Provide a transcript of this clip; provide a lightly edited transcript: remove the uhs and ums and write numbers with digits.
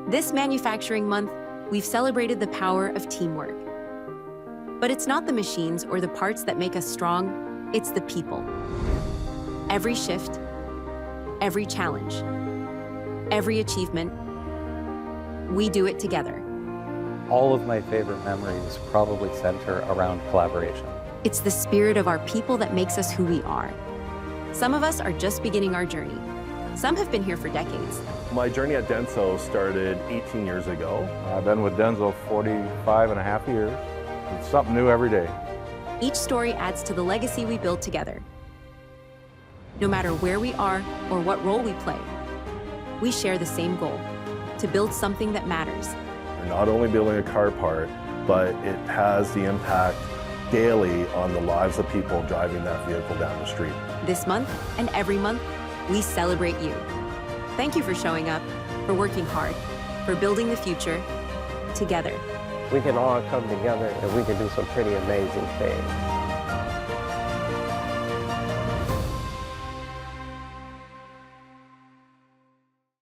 This Manufacturing Month, we've celebrated the power of teamwork. But it's not the machines or the parts that make us strong, it's the people. Every shift, every challenge, every achievement, we do it together. All of my favorite memories probably center around collaboration. It's the spirit of our people that makes us who we are. Some of us are just beginning our journey. Some have been here for decades. My journey at DENSO started 18 years ago. I've been with DENSO 45 and a half years. It's something new every day. Each story adds to the legacy we build together. No matter where we are or what role we play, we share the same goal, to build something that matters. We're not only building a car part, but it has the impact daily on the lives of people driving that vehicle down the street. This month and every month, we celebrate you. Thank you for showing up, for working hard, for building the future together. We can all come together and we can do some pretty amazing things.